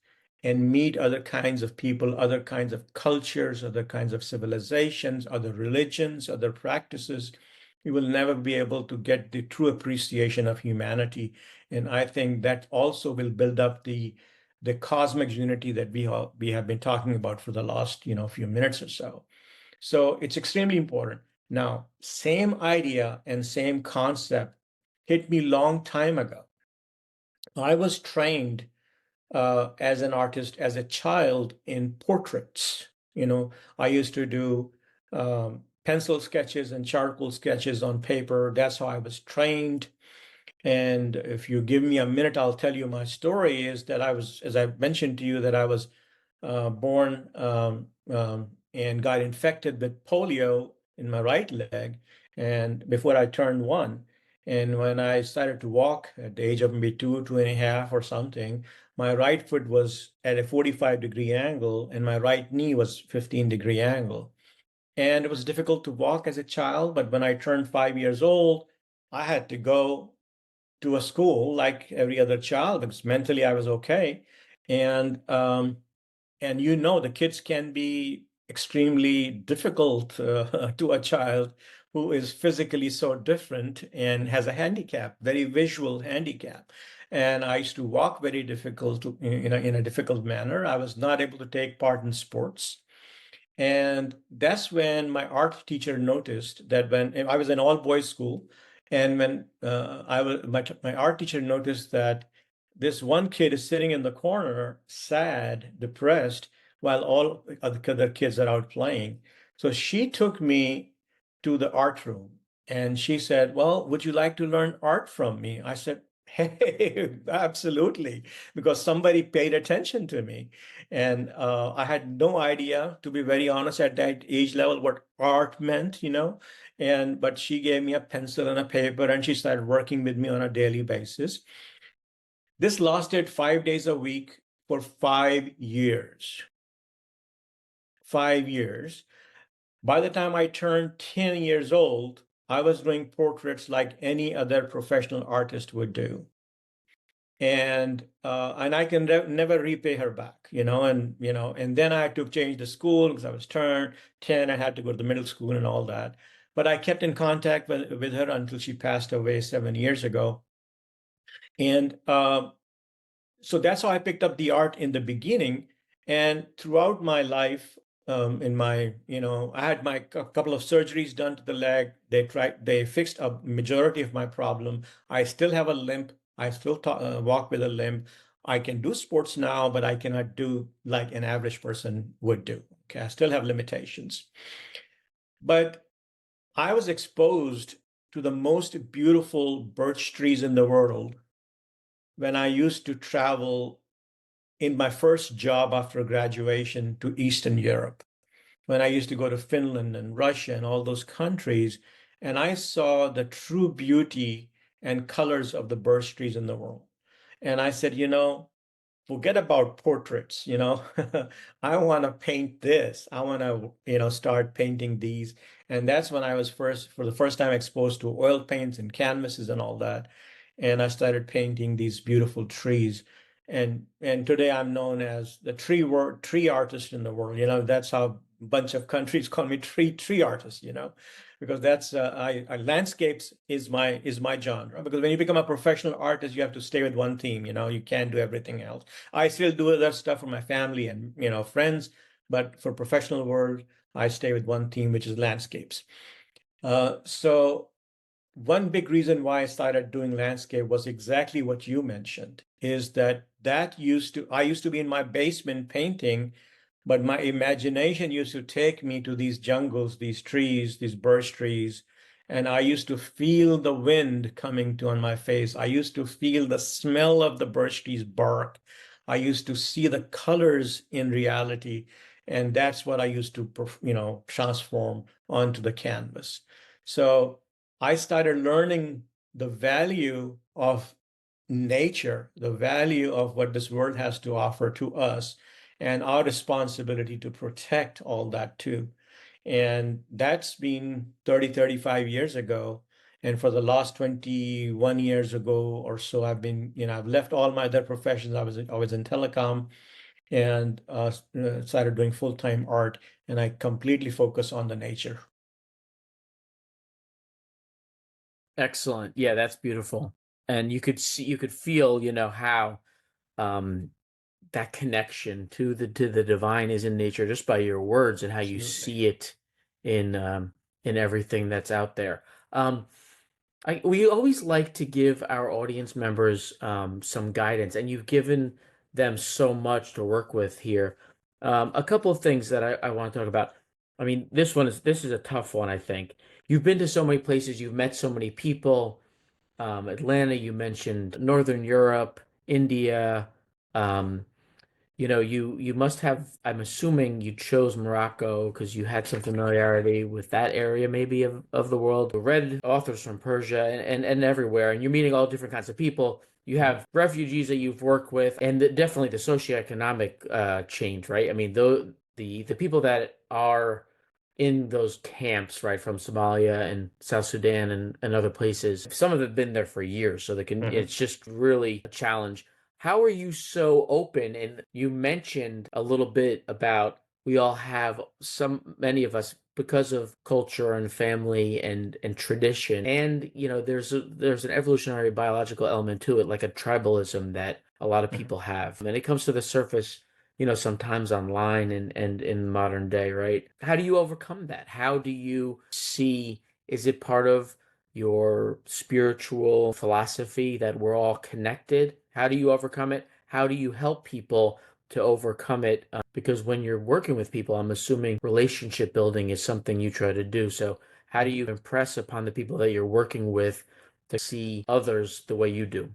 and meet other kinds of people, other kinds of cultures, other kinds of civilizations, other religions, other practices, we will never be able to get the true appreciation of humanity. And I think that also will build up the cosmic unity that we have been talking about for the last few minutes or so. So it's extremely important. Now, same idea and same concept hit me long time ago. I was trained as an artist as a child in portraits. I used to do pencil sketches and charcoal sketches on paper. That's how I was trained. And if you give me a minute, I'll tell you my story. Is that I was, as I mentioned to you, that I was born and got infected with polio in my right leg, and before I turned one. And when I started to walk at the age of maybe 2.5 or something, my right foot was at a 45-degree angle and my right knee was 15-degree angle. And it was difficult to walk as a child, but when I turned 5 years old, I had to go to a school like every other child because mentally I was okay. And the kids can be extremely difficult to a child who is physically so different and has a handicap, very visual handicap. And I used to walk very difficult in a difficult manner. I was not able to take part in sports. And that's when my art teacher noticed that when I was in all boys school, and when my art teacher noticed that this one kid is sitting in the corner, sad, depressed, while all other kids are out playing. So she took me to the art room and she said, "Well, would you like to learn art from me?" I said, Hey, absolutely, because somebody paid attention to me. And I had no idea, to be very honest, at that age level, what art meant, but she gave me a pencil and a paper and she started working with me on a daily basis. This lasted 5 days a week for 5 years. 5 years. By the time I turned 10 years old, I was doing portraits like any other professional artist would do. And I can never repay her back, and then I had to change the school because I was turned 10. I had to go to the middle school and all that. But I kept in contact with her until she passed away 7 years ago. And so that's how I picked up the art in the beginning. And throughout my life, I had my couple of surgeries done to the leg. They fixed a majority of my problem. I still have a limp. I still walk with a limp. I can do sports now, but I cannot do like an average person would do. Okay, I still have limitations. But I was exposed to the most beautiful birch trees in the world when I used to travel in my first job after graduation to Eastern Europe, when I used to go to Finland and Russia and all those countries, and I saw the true beauty and colors of the birch trees in the world. And I said, forget about portraits, I want to paint this. I want to, start painting these. And that's when I was for the first time, exposed to oil paints and canvases and all that. And I started painting these beautiful trees. And today I'm known as the tree artist in the world. That's how a bunch of countries call me tree artist, because that's landscapes is my genre. Because when you become a professional artist, you have to stay with one theme. You can't do everything else. I still do other stuff for my family and friends, but for professional world, I stay with one theme, which is landscapes. So one big reason why I started doing landscape was exactly what you mentioned, is that I used to be in my basement painting, but my imagination used to take me to these jungles, these trees, these birch trees, and I used to feel the wind coming on my face. I used to feel the smell of the birch trees bark. I used to see the colors in reality, and that's what I used to, transform onto the canvas. So I started learning the value of nature, the value of what this world has to offer to us, and our responsibility to protect all that too. And that's been 30, 35 years ago. And for the last 21 years ago or so, I've left all my other professions. I was in telecom and started doing full-time art, and I completely focus on the nature. Excellent. Yeah, that's beautiful. And you could feel, how um that connection to the divine is in nature just by your words and how you Absolutely. see it in everything that's out there. Um we always like to give our audience members some guidance, and you've given them so much to work with here. A couple of things that I want to talk about. I mean, this is a tough one, I think. You've been to so many places, you've met so many people. Atlanta, you mentioned Northern Europe, India. Um, you must have, I'm assuming you chose Morocco because you had some familiarity with that area maybe of the world. Read authors from Persia and everywhere, and you're meeting all different kinds of people. You have refugees that you've worked with, and definitely the socioeconomic change, right? I mean, the people that are in those camps, right, from Somalia and South Sudan and other places, some of them have been there for years, so Mhm. it's just really a challenge. How are you so open? And you mentioned a little bit about we all have many of us because of culture and family and tradition. And there's an evolutionary biological element to it, like a tribalism that a lot of Mhm. people have. And it comes to the surface, sometimes online and in modern day, right? How do you overcome that? How do you see, is it part of your spiritual philosophy that we're all connected? How do you overcome it? How do you help people to overcome it? Because when you're working with people, I'm assuming relationship building is something you try to do. So, how do you impress upon the people that you're working with to see others the way you do?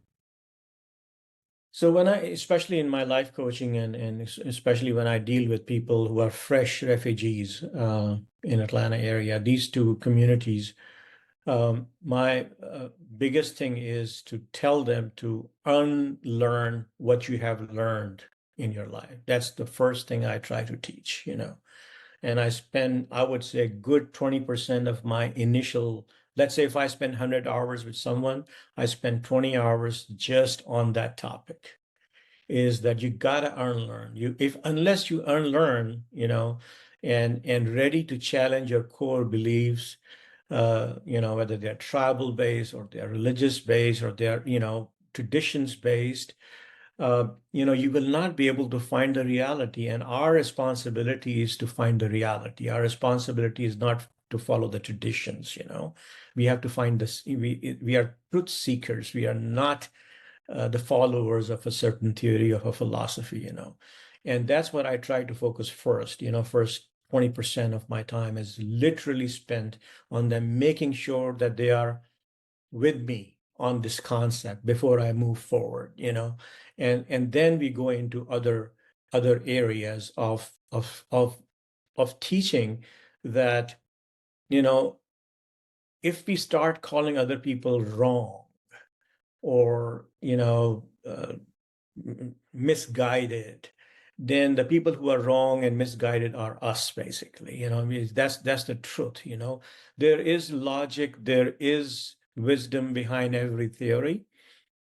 So especially in my life coaching and especially when I deal with people who are fresh refugees in Atlanta area, these two communities, my biggest thing is to tell them to unlearn what you have learned in your life. That's the first thing I try to teach, And I spend, I would say, a good 20% of my initial, let's say if I spend 100 hours with someone, I spend 20 hours just on that topic. Is that you gotta unlearn. Unless you unlearn, and ready to challenge your core beliefs, whether they're tribal based or they're religious based or they're, traditions based, you will not be able to find the reality. And our responsibility is to find the reality. Our responsibility is not to follow the traditions. We have to find this. We are truth seekers. We are not the followers of a certain theory of a philosophy. And that's what I try to focus first. First 20% of my time is literally spent on them, making sure that they are with me on this concept before I move forward, and then we go into other areas of teaching that, if we start calling other people wrong or misguided, then the people who are wrong and misguided are us, basically. I mean, that's the truth. There is logic, there is wisdom behind every theory.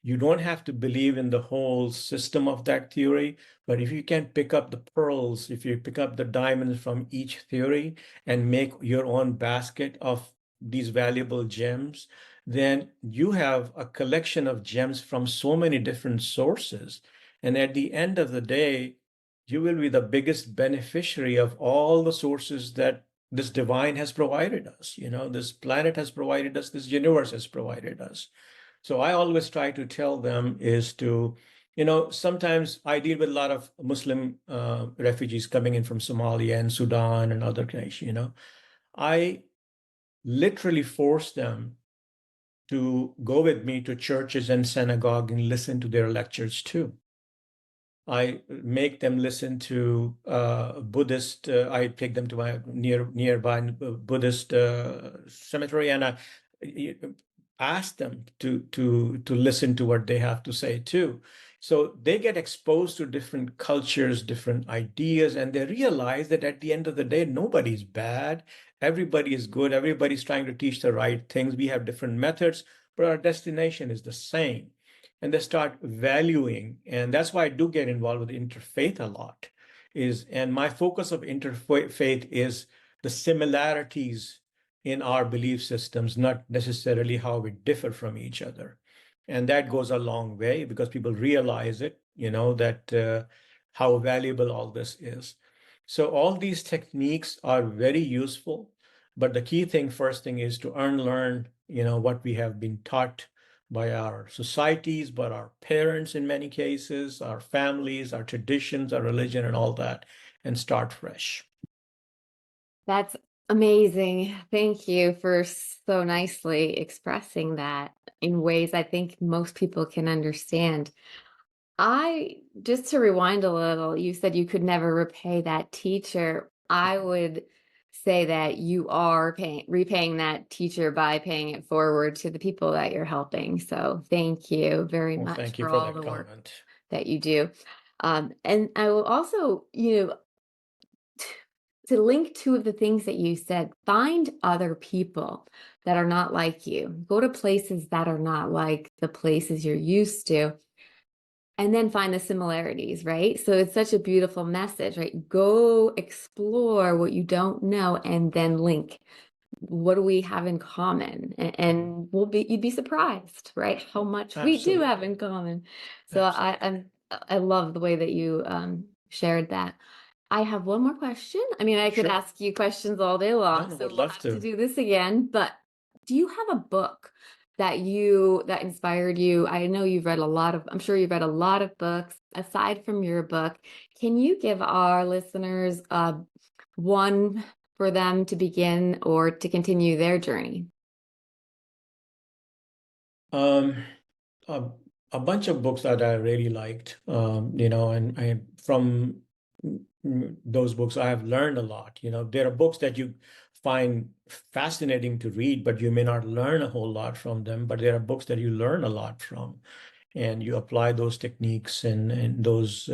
You don't have to believe in the whole system of that theory, but if you can pick up the pearls, if you pick up the diamonds from each theory and make your own basket of these valuable gems, then you have a collection of gems from so many different sources. And at the end of the day, you will be the biggest beneficiary of all the sources that this divine has provided us. This planet has provided us, this universe has provided us. So I always try to tell them is to, sometimes I deal with a lot of Muslim refugees coming in from Somalia and Sudan and other nations. I literally force them to go with me to churches and synagogue and listen to their lectures too. I make them listen to Buddhist. I take them to my nearby Buddhist cemetery, and I ask them to listen to what they have to say too. So they get exposed to different cultures, different ideas, and they realize that at the end of the day, nobody's bad. Everybody is good. Everybody's trying to teach the right things. We have different methods, but our destination is the same. And they start valuing, and that's why I do get involved with interfaith a lot. And my focus of interfaith is the similarities in our belief systems, not necessarily how we differ from each other. And that goes a long way because people realize it, that how valuable all this is. So all these techniques are very useful, but the key thing, first thing, is to unlearn, what we have been taught by our societies, but our parents in many cases, our families, our traditions, our religion, and all that, and start fresh. That's amazing. Thank you for so nicely expressing that in ways I think most people can understand. Just to rewind a little, you said you could never repay that teacher. I would say that you are repaying that teacher by paying it forward to the people that you're helping. So thank you very Well, much thank you for for all that the work comment. that you do. And I will also, to link two of the things that you said, find other people that are not like you. Go to places that are not like the places you're used to. And then find the similarities, right? So it's such a beautiful message, right? Go explore what you don't know and then link. What do we have in common? And you'd be surprised, right? How much we do have in common. So I love the way that you shared that. I have one more question. I mean, I could Sure. ask you questions all day long, No, so would we'll love have to to. do this again. But do you have a book that inspired you? I know I'm sure you've read a lot of books. Aside from your book, can you give our listeners one for them to begin or to continue their journey? Um, a a bunch of books that I really liked, and from those books I have learned a lot. There are books that you find fascinating to read, but you may not learn a whole lot from them. But there are books that you learn a lot from, and you apply those techniques and those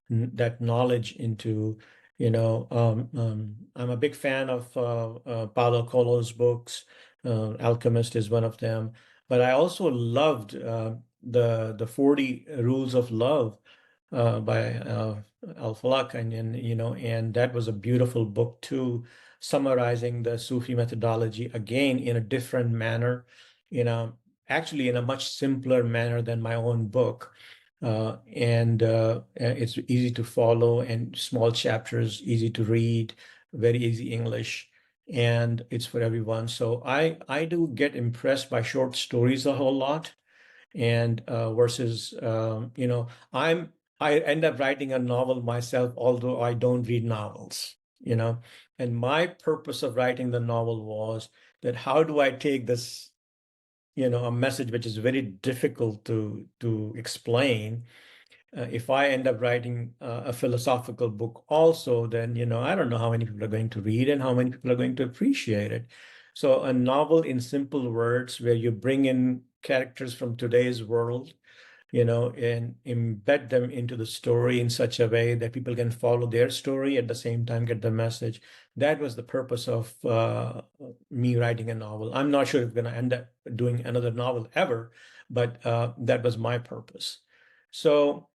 that knowledge into. I'm a big fan of Paulo Coelho's books. Alchemist is one of them, but I also loved the 40 Rules of Love by Al-Falaq, and that was a beautiful book too, summarizing the Sufi methodology again in a different manner, actually in a much simpler manner than my own book. And it's easy to follow and small chapters, easy to read, very easy English, and it's for everyone. So I do get impressed by short stories a whole lot, and versus I end up writing a novel myself, although I don't read novels. And my purpose of writing the novel was that how do I take this, a message which is very difficult to explain. If I end up writing a philosophical book also, then I don't know how many people are going to read and how many people are going to appreciate it. So a novel in simple words where you bring in characters from today's world, and embed them into the story in such a way that people can follow their story at the same time get the message. That was the purpose of me writing a novel. I'm not sure if I'm going to end up doing another novel ever, but that was my purpose. So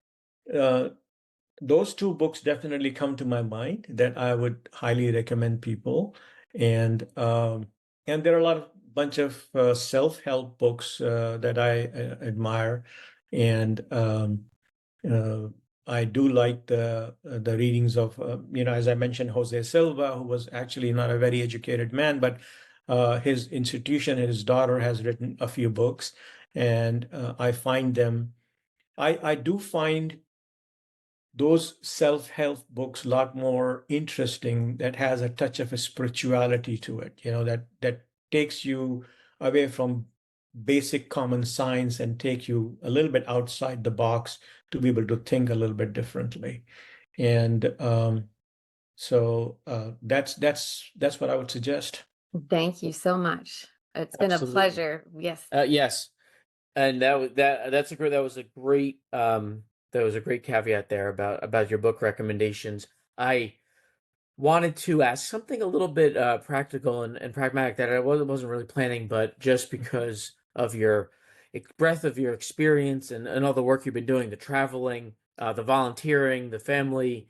uh, those two books definitely come to my mind that I would highly recommend people. And there are a lot of bunch of self-help books that I admire, and uh, I do like the readings of as I mentioned, Jose Silva, who was actually not a very educated man, but his institution, his daughter has written a few books, and I find them. I do find those self-help books a lot more interesting, that has a touch of a spirituality to it, that takes you away from basic common science and take you a little bit outside the box to be able to think a little bit differently. And so that's what I would suggest. Thank you so much. It's been a Absolutely. pleasure. Yes. Yes, and that was a great caveat there about your book recommendations. I wanted to ask something a little bit practical and pragmatic that I wasn't really planning, but just because of your breadth of your experience and all the work you've been doing, the traveling, the volunteering, the family,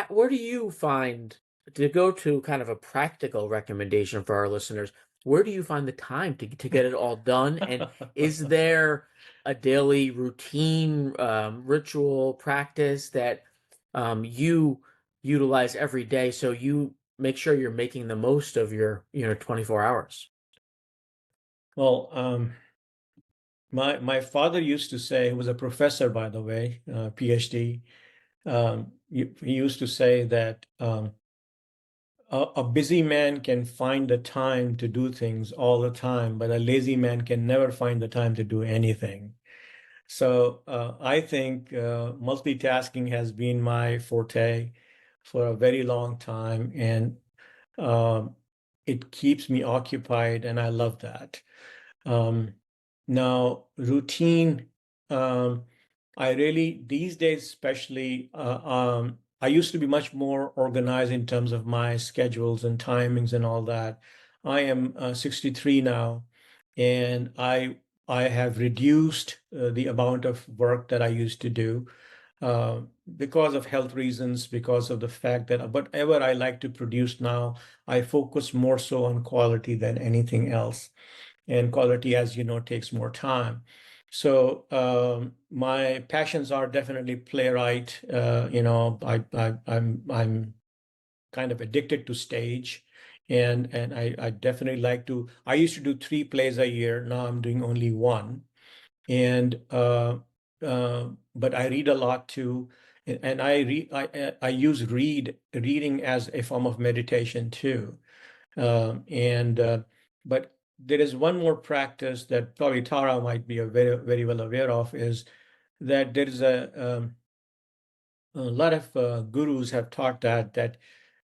where do you find, to go to kind of a practical recommendation for our listeners, where do you find the time to get it all done? And is there a daily routine, ritual practice that you utilize every day so you make sure you're making the most of your 24 hours? Well, my father used to say, he was a professor, by the way, PhD. He used to say that a busy man can find the time to do things all the time, but a lazy man can never find the time to do anything. So I think multitasking has been my forte for a very long time, and um, it keeps me occupied, and I love that. Um, Now, routine, um, I really, these days, especially, I used to be much more organized in terms of my schedules and timings and all that. I am 63 now, and I have reduced the amount of work that I used to do uh, because of health reasons, because of the fact that whatever I like to produce now, I focus more so on quality than anything else, and quality, as you know, takes more time. So my passions are definitely playwright. I'm kind of addicted to stage, and I definitely like to. I used to do 3 plays a year. Now I'm doing only one, and but I read a lot too, and I use reading as a form of meditation too, and but there is one more practice that probably Tara might be very, very well aware of, is that there is a lot of gurus have taught that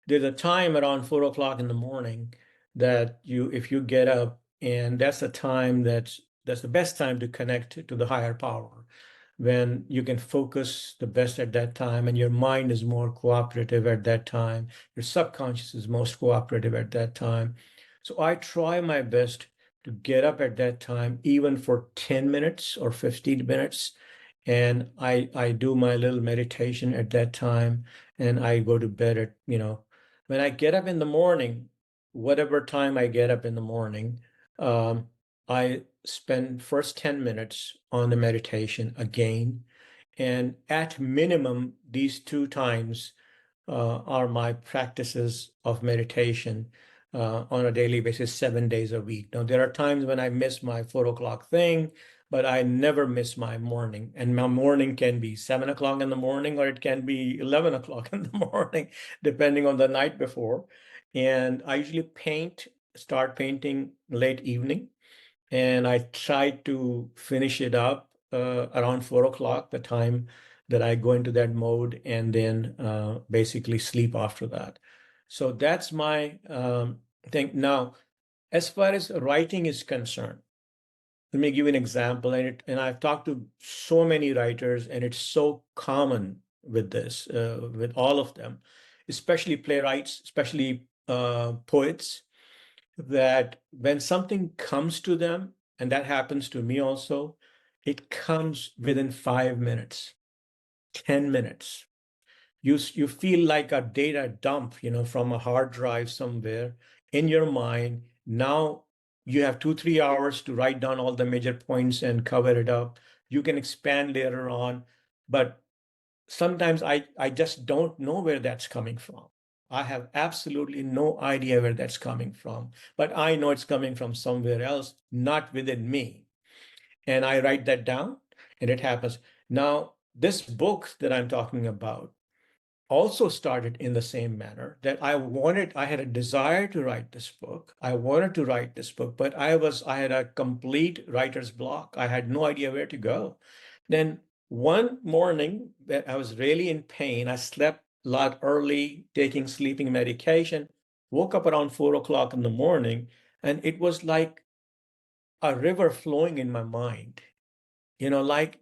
there's a time around 4 o'clock in the morning that if you get up, and that's the time that's the best time to connect to the higher power, when you can focus the best at that time, and your mind is more cooperative at that time. Your subconscious is most cooperative at that time. So I try my best to get up at that time, even for 10 minutes or 15 minutes. And I do my little meditation at that time, and I go to bed at, when I get up in the morning, whatever time I get up in the morning, um, I spend first 10 minutes on the meditation again. And at minimum, these two times are my practices of meditation on a daily basis, 7 days a week. Now, there are times when I miss my 4 o'clock thing, but I never miss my morning. And my morning can be 7 o'clock in the morning, or it can be 11 o'clock in the morning, depending on the night before. And I usually start painting late evening, and I try to finish it up around 4 o'clock, the time that I go into that mode, and then basically sleep after that. So that's my thing. Now, as far as writing is concerned, let me give you an example. And I've talked to so many writers, and it's so common with this, with all of them, especially playwrights, especially poets, that when something comes to them, and that happens to me also, it comes within 5 minutes, 10 minutes. You feel like a data dump, from a hard drive somewhere in your mind. Now you have 2-3 hours to write down all the major points and cover it up. You can expand later on, but sometimes I just don't know where that's coming from. I have absolutely no idea where that's coming from, but I know it's coming from somewhere else, not within me. And I write that down, and it happens. Now, this book that I'm talking about also started in the same manner, that I had a desire to write this book. I wanted to write this book, but I had a complete writer's block. I had no idea where to go. Then one morning that I was really in pain, I slept a lot early, taking sleeping medication, woke up around 4 o'clock in the morning, and it was like a river flowing in my mind. Like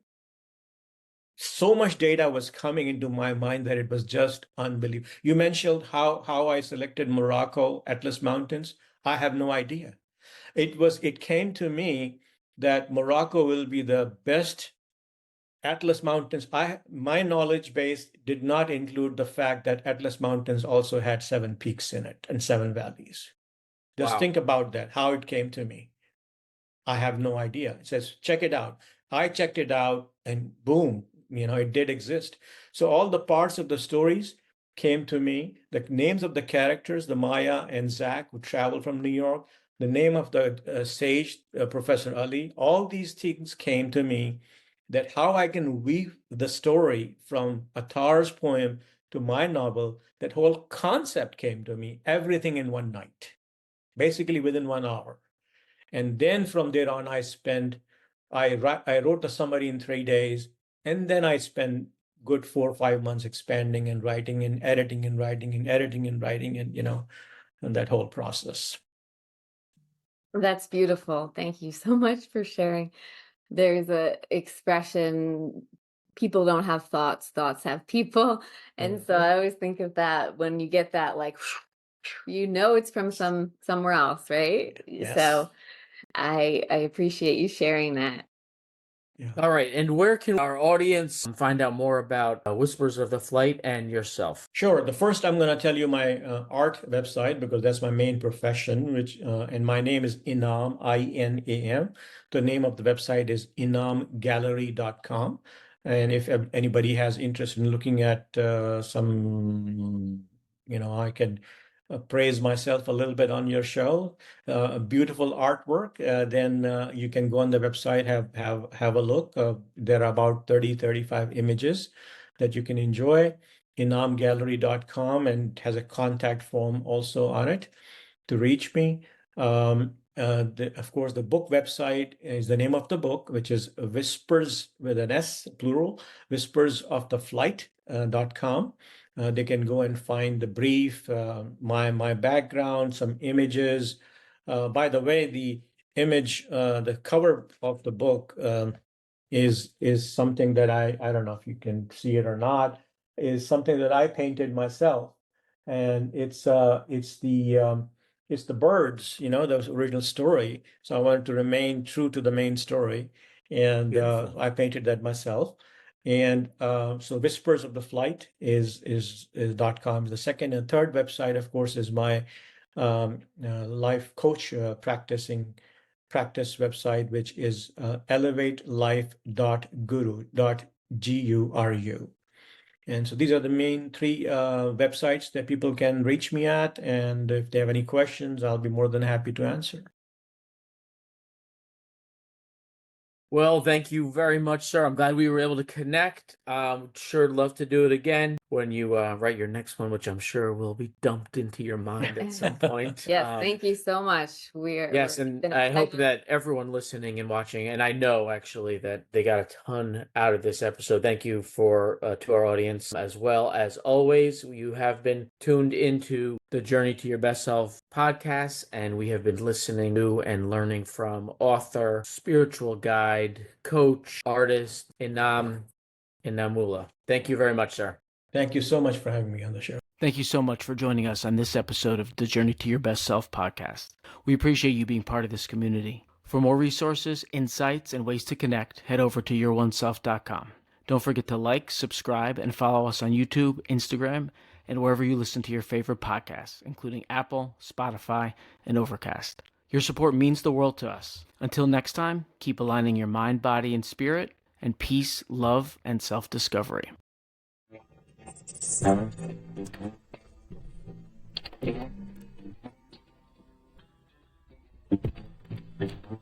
so much data was coming into my mind that it was just unbelievable. You mentioned how I selected Morocco, Atlas Mountains. I have no idea. It came to me that Morocco will be the best Atlas Mountains. My knowledge base did not include the fact that Atlas Mountains also had 7 peaks in it and 7 valleys. Just Wow. think about that, how it came to me. I have no idea. It says, check it out. I checked it out, and boom, it did exist. So all the parts of the stories came to me. The names of the characters, the Maya and Zach, who traveled from New York, the name of the sage, Professor Ali, all these things came to me, that how I can weave the story from Attar's poem to my novel, that whole concept came to me, everything in one night, basically within 1 hour. And then from there on, I wrote the summary in 3 days, and then I spent good 4 or 5 months expanding and writing and editing and writing and editing and writing, and that whole process. That's beautiful. Thank you so much for sharing. There's a expression, people don't have thoughts, thoughts have people. And so I always think of that when you get that, like, it's from somewhere else, right? Yes. So I appreciate you sharing that. Yeah. All right. And where can our audience find out more about Whispers of the Flight and yourself? Sure. The first, I'm going to tell you my art website, because that's my main profession, and my name is Inam, INAM. The name of the website is inamgallery.com. And if anybody has interest in looking at some, I can praise myself a little bit on your show, beautiful artwork, then you can go on the website, have a look. There are about 35 images that you can enjoy. Inamgallery.com, and has a contact form also on it to reach me. Of course, the book website is the name of the book, which is Whispers with an S, plural, whispersoftheflight.com. They can go and find the brief, my background, some images. By the way, the image, the cover of the book is something that I don't know if you can see it or not, is something that I painted myself, and it's the birds, the original story. So I wanted to remain true to the main story, and Beautiful. I painted that myself. And so Whispers of the Flight is .com. The second and third website, of course, is my life coach practice website, which is elevatelife.guru. And so these are the main three websites that people can reach me at. And if they have any questions, I'll be more than happy to answer. Well, thank you very much, sir. I'm glad we were able to connect. Sure, love to do it again when you write your next one, which I'm sure will be dumped into your mind at some point. Yes, thank you so much. Yes, It's and been a I hope pleasure. that everyone listening and watching, and I know actually that they got a ton out of this episode. Thank you for to our audience as well. As always, you have been tuned into the Journey to Your Best Self podcast, and we have been listening to and learning from author, spiritual guide, coach, artist, Inam Inamullah. Thank you very much, sir. Thank you so much for having me on the show. Thank you so much for joining us on this episode of the Journey to Your Best Self podcast. We appreciate you being part of this community. For more resources, insights, and ways to connect, head over to youroneself.com. Don't forget to like, subscribe, and follow us on YouTube, Instagram, and wherever you listen to your favorite podcasts, including Apple, Spotify, and Overcast. Your support means the world to us. Until next time, keep aligning your mind, body, and spirit, and peace, love, and self-discovery. Thank you.